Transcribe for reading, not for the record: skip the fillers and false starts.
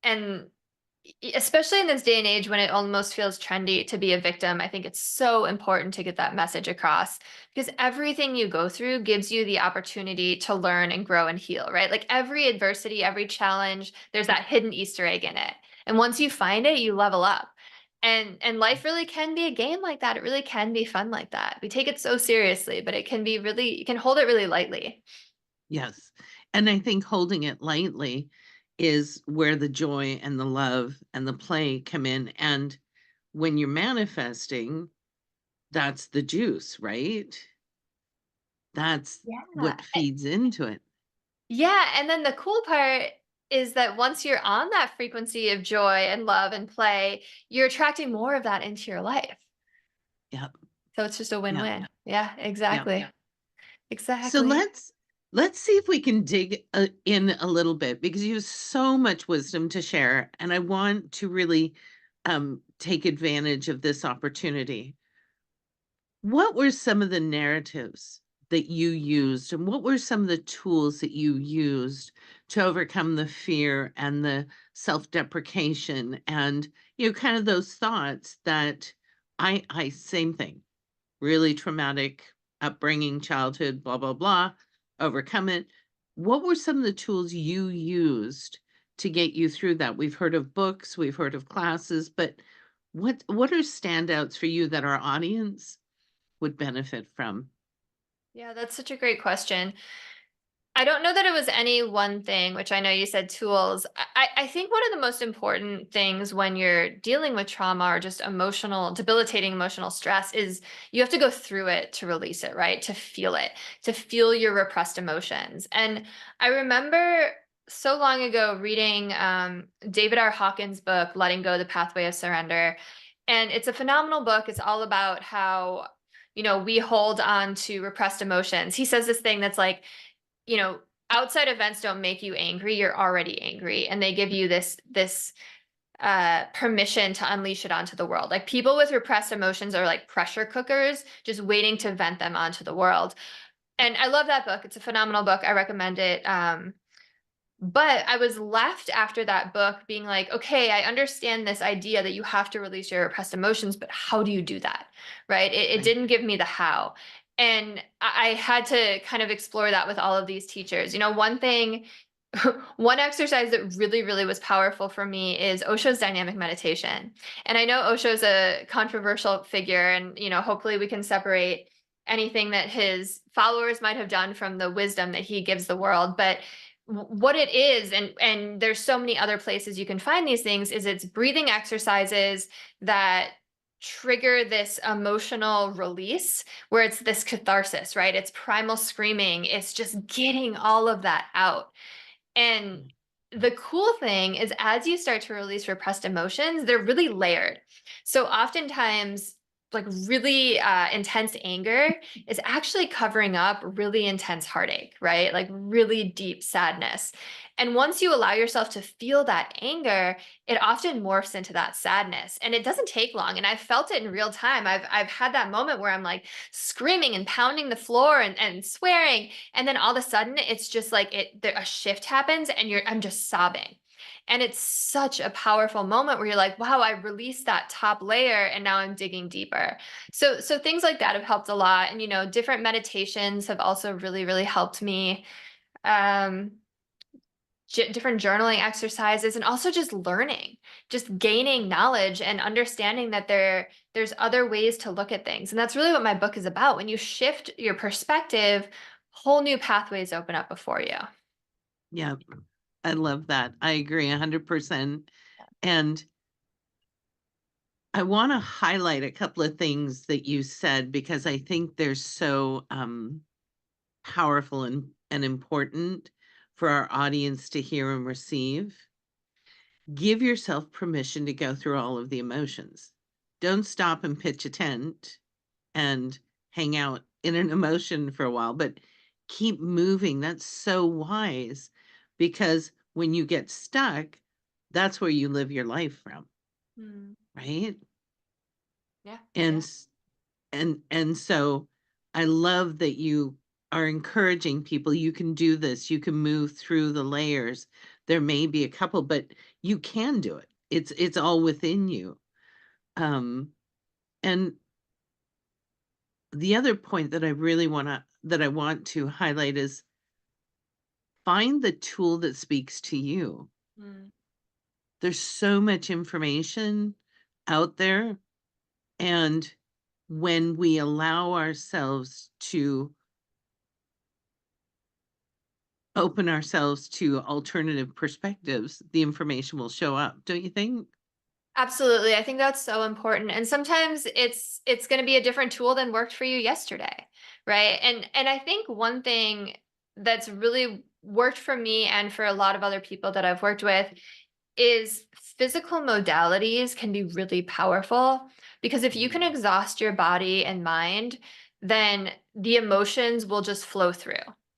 and especially in this day and age when it almost feels trendy to be a victim, I think it's so important to get that message across because everything you go through gives you the opportunity to learn and grow and heal, right? Like every adversity, every challenge, there's that hidden Easter egg in it. And once you find it, you level up. And life really can be a game like that. It really can be fun like that. We take it so seriously, but it can be really, you can hold it really lightly. Yes. And I think holding it lightly is where the joy and the love and the play come in. And when you're manifesting, that's the juice, right? That's Yeah. what feeds into it. Yeah, and then the cool part is that once you're on that frequency of joy and love and play, you're attracting more of that into your life. Yep. So it's just a Yep. win-win. Yeah, Yep. exactly. So Exactly. let's see if we can dig in a little bit because you have so much wisdom to share, and I want to really take advantage of this opportunity. What were some of the narratives that you used, and what were some of the tools that you used to overcome the fear and the self-deprecation and kind of those thoughts that I same thing, really traumatic upbringing, childhood, blah blah blah, overcome it. What were some of the tools you used to get you through that? We've heard of books, we've heard of classes, but what are standouts for you that our audience would benefit from? Yeah, that's such a great question. I don't know that it was any one thing, which I know you said tools. I think one of the most important things when you're dealing with trauma or just emotional, debilitating emotional stress is you have to go through it to release it, to feel your repressed emotions. And I remember so long ago reading David R. Hawkins' book, Letting Go, The Pathway of Surrender. And it's a phenomenal book. It's all about how, we hold on to repressed emotions. He says this thing that's like, you know, outside events don't make you angry, you're already angry. And they give you this permission to unleash it onto the world. Like people with repressed emotions are like pressure cookers, just waiting to vent them onto the world. And I love that book. It's a phenomenal book. I recommend it. But I was left after that book being like, okay, I understand this idea that you have to release your repressed emotions, but how do you do that? Right? It Right. didn't give me the how. And I had to kind of explore that with all of these teachers. One thing, one exercise that really, really was powerful for me is Osho's dynamic meditation. And I know Osho's a controversial figure, and hopefully we can separate anything that his followers might have done from the wisdom that he gives the world. But what it is, and there's so many other places you can find these things, is it's breathing exercises that trigger this emotional release where it's this catharsis, right? It's primal screaming, it's just getting all of that out. And the cool thing is, as you start to release repressed emotions, they're really layered. So oftentimes, like really intense anger is actually covering up really intense heartache, right? Like really deep sadness. And once you allow yourself to feel that anger, it often morphs into that sadness. And it doesn't take long. And I've felt it in real time. I've had that moment where I'm like screaming and pounding the floor and swearing, and then all of a sudden it's just like a shift happens and I'm just sobbing. And it's such a powerful moment where you're like, wow, I released that top layer and now I'm digging deeper. So things like that have helped a lot. And different meditations have also really, really helped me. Um, different journaling exercises, and also just learning, just gaining knowledge and understanding that there's other ways to look at things. And that's really what my book is about. When you shift your perspective, whole new pathways open up before you. Yeah, I love that. I agree 100%. And I want to highlight a couple of things that you said because I think they're so powerful and important for our audience to hear and receive. Give yourself permission to go through all of the emotions. Don't stop and pitch a tent and hang out in an emotion for a while, but keep moving. That's so wise because when you get stuck, that's where you live your life from, Mm, right? yeah, And yeah. s- and so I love that you are encouraging people, you can do this, you can move through the layers. There may be a couple, but you can do it. It's all within you. Um, and the other point that I want to highlight is find the tool that speaks to you. Mm. There's so much information out there, and when we allow ourselves to open ourselves to alternative perspectives, the information will show up, don't you think? Absolutely. I think that's so important. And sometimes it's going to be a different tool than worked for you yesterday, right? And I think one thing that's really worked for me and for a lot of other people that I've worked with is physical modalities can be really powerful because if you can Mm. exhaust your body and mind, then the emotions will just flow through.